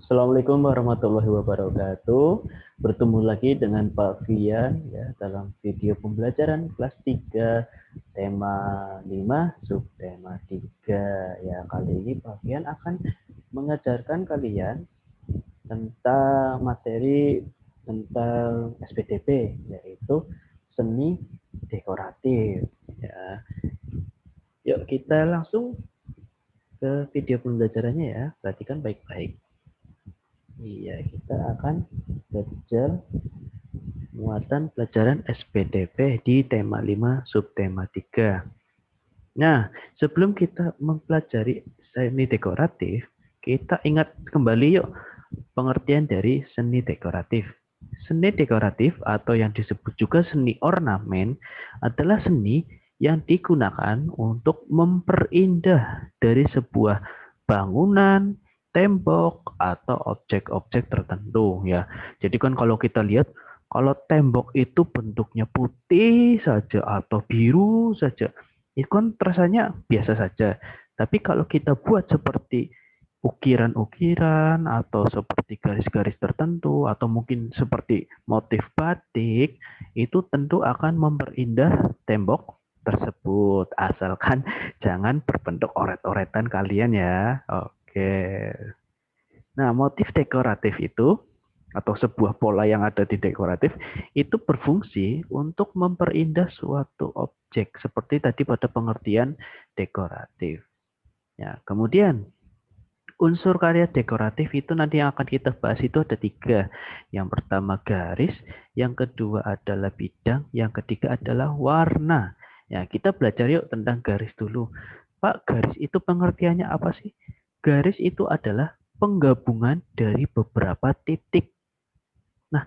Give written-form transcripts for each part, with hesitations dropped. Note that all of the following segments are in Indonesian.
Assalamualaikum warahmatullahi wabarakatuh. Bertemu lagi dengan Pak Fian ya dalam video pembelajaran kelas 3 tema 5 subtema 3. Ya, kali ini Pak Fian akan mengajarkan kalian tentang materi tentang SPDP yaitu seni dekoratif ya. Yuk kita langsung ke video pembelajarannya ya. Perhatikan baik-baik. Iya, kita akan belajar muatan pelajaran SPDP di tema 5 subtema 3. Nah, sebelum kita mempelajari seni dekoratif, kita ingat kembali yuk pengertian dari seni dekoratif. Seni dekoratif atau yang disebut juga seni ornamen adalah seni yang digunakan untuk memperindah dari sebuah bangunan, tembok, atau objek-objek tertentu ya. Jadi kan kalau kita lihat kalau tembok itu bentuknya putih saja atau biru saja, itu kan rasanya biasa saja. Tapi kalau kita buat seperti ukiran-ukiran atau seperti garis-garis tertentu atau mungkin seperti motif batik, itu tentu akan memperindah tembok tersebut asalkan jangan berbentuk oret-oretan kalian ya. Oke. Nah, motif dekoratif itu atau sebuah pola yang ada di dekoratif itu berfungsi untuk memperindah suatu objek seperti tadi pada pengertian dekoratif. Ya, kemudian unsur karya dekoratif itu nanti yang akan kita bahas itu ada 3. Yang pertama garis, yang kedua adalah bidang, yang ketiga adalah warna. Ya, kita belajar yuk tentang garis dulu. Pak, garis itu pengertiannya apa sih? Garis itu adalah penggabungan dari beberapa titik. Nah,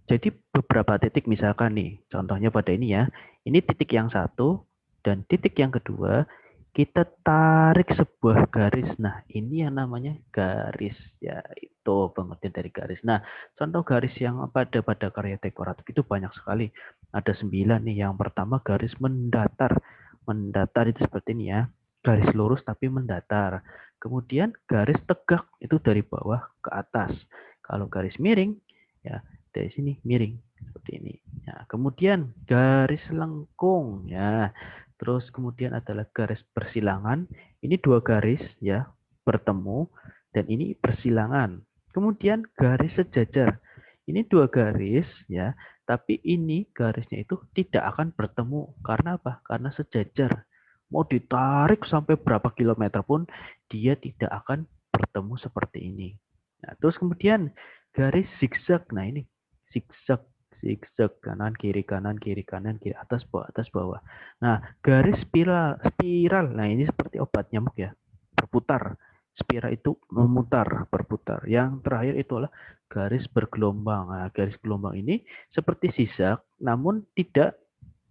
jadi beberapa titik misalkan nih, contohnya pada ini ya, ini titik yang satu dan titik yang kedua, kita tarik sebuah garis. Nah, ini yang namanya garis. Ya, itu pengertian dari garis. Nah, contoh garis yang pada karya dekoratif itu banyak sekali. Ada 9 nih. Yang pertama garis mendatar. Mendatar itu seperti ini ya. Garis lurus tapi mendatar. Kemudian garis tegak itu dari bawah ke atas. Kalau garis miring, ya dari sini miring seperti ini. Ya, kemudian garis lengkung ya. Terus kemudian adalah garis persilangan. Ini 2 garis ya bertemu dan ini persilangan. Kemudian garis sejajar. Ini 2 garis ya, tapi ini garisnya itu tidak akan bertemu. Karena apa? Karena sejajar. Mau ditarik sampai berapa kilometer pun dia tidak akan bertemu seperti ini. Nah, terus kemudian garis zigzag. Nah, ini zigzag zigzag kanan kiri kanan kiri atas bawah. Nah, garis spiral. Nah, ini seperti obat nyamuk ya, berputar. Spiral itu memutar, berputar. Yang terakhir itu adalah garis bergelombang. Nah, garis gelombang ini seperti zigzag namun tidak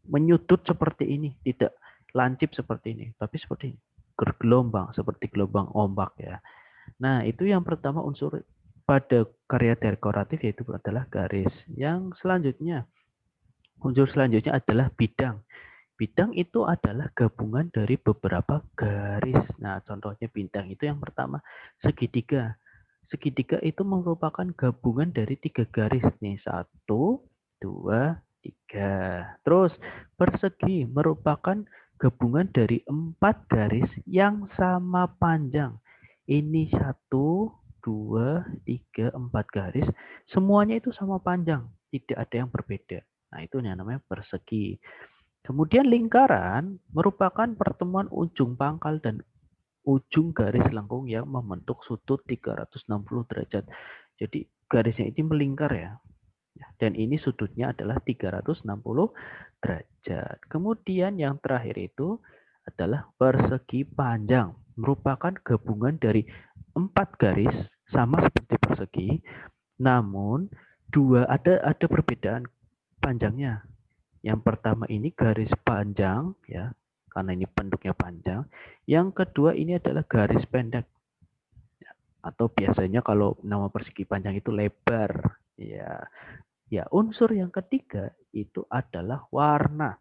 menyudut seperti ini, tidak lancip seperti ini, tapi seperti ini. Bergelombang seperti gelombang ombak ya. Nah, itu yang pertama unsur pada karya dekoratif yaitu adalah garis. Yang selanjutnya, unsur selanjutnya adalah bidang. Bidang itu adalah gabungan dari beberapa garis. Nah, contohnya bidang itu yang pertama segitiga. Segitiga itu merupakan gabungan dari 3 garis nih. 1, 2, 3. Terus persegi merupakan gabungan dari 4 garis yang sama panjang. Ini 1, 2, 3, 4 garis. Semuanya itu sama panjang. Tidak ada yang berbeda. Nah, itu yang namanya persegi. Kemudian lingkaran merupakan pertemuan ujung pangkal dan ujung garis lengkung yang membentuk sudut 360 derajat. Jadi garisnya ini melingkar ya. Dan ini sudutnya adalah 360 derajat. Kemudian yang terakhir itu adalah persegi panjang. Merupakan gabungan dari 4 garis sama seperti persegi. Namun ada perbedaan panjangnya. Yang pertama ini garis panjang ya, karena ini bentuknya panjang. Yang kedua ini adalah garis pendek. Atau biasanya kalau nama persegi panjang itu lebar. Ya, ya unsur yang ketiga itu adalah warna.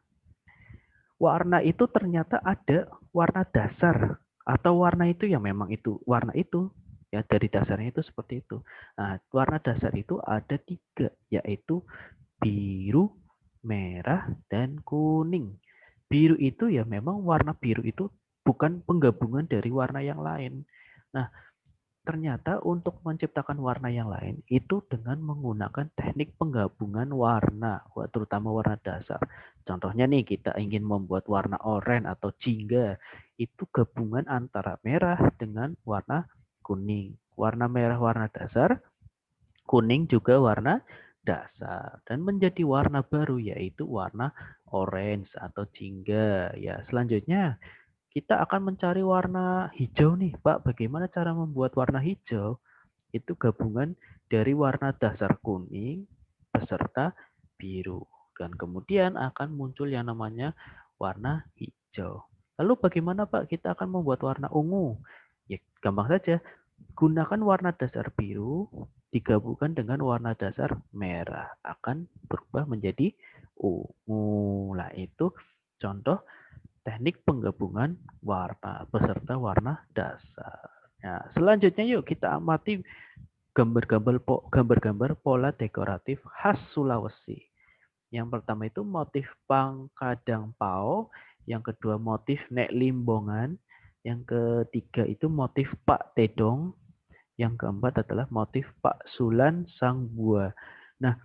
Warna itu ternyata ada warna dasar atau warna itu yang memang itu warna itu. Ya, dari dasarnya itu seperti itu. Nah, warna dasar itu ada 3, yaitu biru, merah, dan kuning. Biru itu ya memang warna biru itu bukan penggabungan dari warna yang lain. Nah, ternyata untuk menciptakan warna yang lain itu dengan menggunakan teknik penggabungan warna, terutama warna dasar. Contohnya nih, kita ingin membuat warna oranye atau jingga, itu gabungan antara merah dengan warna kuning. Warna merah warna dasar, kuning juga warna dasar. Dan menjadi warna baru yaitu warna orange atau jingga. Ya, selanjutnya kita akan mencari warna hijau nih, Pak. Bagaimana cara membuat warna hijau? Itu gabungan dari warna dasar kuning beserta biru. Dan kemudian akan muncul yang namanya warna hijau. Lalu bagaimana Pak kita akan membuat warna ungu? Ya gampang saja, gunakan warna dasar biru digabungkan dengan warna dasar merah. Akan berubah menjadi ungu. Nah itu contoh teknik penggabungan warna beserta warna dasar. Nah, selanjutnya yuk kita amati gambar-gambar pola dekoratif khas Sulawesi. Yang pertama itu motif Pangkadang Pao, yang kedua motif Nek Limbongan, yang ketiga itu motif Pak Tedong, yang keempat adalah motif Pak Sulan Sang Buah. Nah,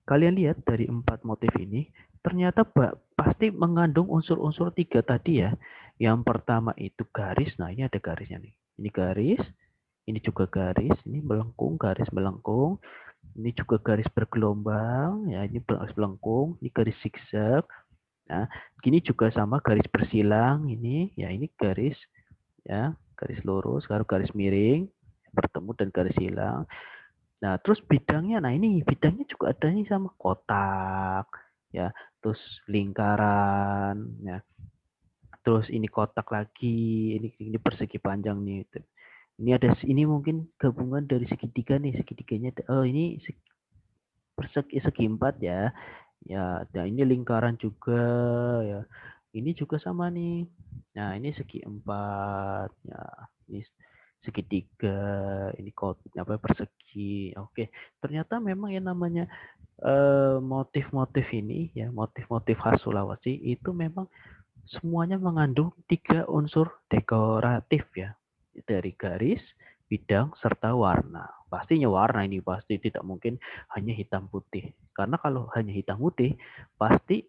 kalian lihat dari 4 motif ini, ternyata pasti mengandung unsur-unsur 3 tadi ya. Yang pertama itu garis, nah ini ada garisnya nih. Ini garis, ini juga garis, ini melengkung, garis melengkung. Ini juga garis bergelombang, ya ini garis melengkung, ini garis zigzag. Nah, gini juga sama garis bersilang, ini ya ini garis ya, garis lurus, garis miring bertemu dan garis silang. Nah, terus bidangnya, nah ini bidangnya juga ada nih sama kotak, ya, terus lingkaran, ya, terus ini kotak lagi, ini persegi panjang nih. Ini ada ini mungkin gabungan dari segitiga nih, segitiganya. Oh ini segi empat ya. Ya, dan ini lingkaran juga ya. Ini juga sama nih. Nah, ini segi empat ya. Ini segitiga, ini apa persegi. Oke, ternyata memang yang namanya motif-motif ini ya, motif-motif khas Sulawesi itu memang semuanya mengandung 3 unsur dekoratif ya. Dari garis, bidang, serta warna. Pastinya warna ini pasti tidak mungkin hanya hitam putih. Karena kalau hanya hitam putih, pasti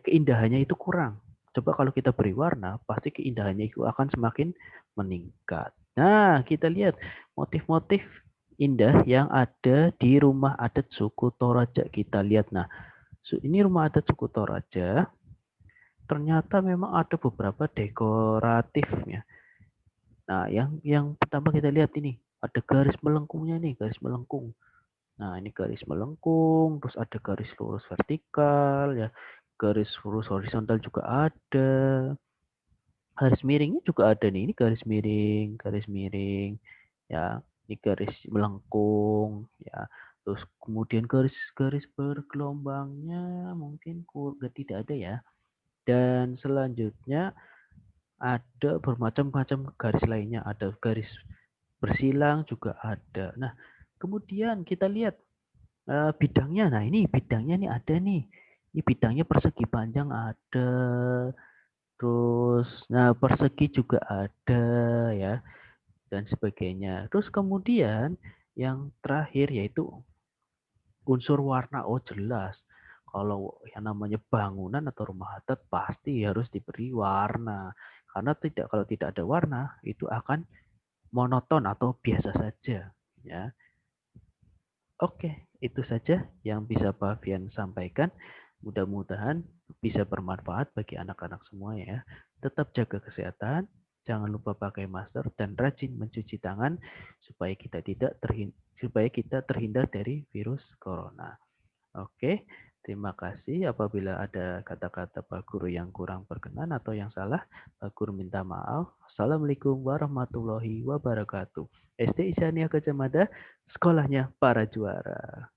keindahannya itu kurang. Coba kalau kita beri warna, pasti keindahannya itu akan semakin meningkat. Nah, kita lihat motif-motif indah yang ada di rumah adat suku Toraja. Kita lihat, nah, ini rumah adat suku Toraja. Ternyata memang ada beberapa dekoratifnya. Nah, yang pertama kita lihat ini, ada garis melengkungnya nih, garis melengkung. Nah, ini garis melengkung, terus ada garis lurus vertikal, ya, garis lurus horizontal juga ada. Garis miringnya juga ada nih, ini garis miring, ya, ini garis melengkung, ya. Terus kemudian garis-garis bergelombangnya mungkin tidak ada ya. Dan selanjutnya ada bermacam-macam garis lainnya, ada garis bersilang juga ada. Nah, kemudian kita lihat bidangnya. Nah, ini bidangnya nih ada nih. Ini bidangnya persegi panjang ada. Terus, nah persegi juga ada ya dan sebagainya. Terus kemudian yang terakhir yaitu unsur warna. Oh jelas. Kalau yang namanya bangunan atau rumah adat pasti harus diberi warna. Karena kalau tidak ada warna itu akan monoton atau biasa saja ya. Oke, itu saja yang bisa Pak Fian sampaikan. Mudah-mudahan bisa bermanfaat bagi anak-anak semua ya. Tetap jaga kesehatan, jangan lupa pakai masker dan rajin mencuci tangan supaya kita terhindar dari virus corona. Oke, terima kasih. Apabila ada kata-kata Pak Guru yang kurang berkenan atau yang salah, Pak Guru minta maaf. Assalamualaikum warahmatullahi wabarakatuh. SD Isyania Gajah Mada, sekolahnya para juara.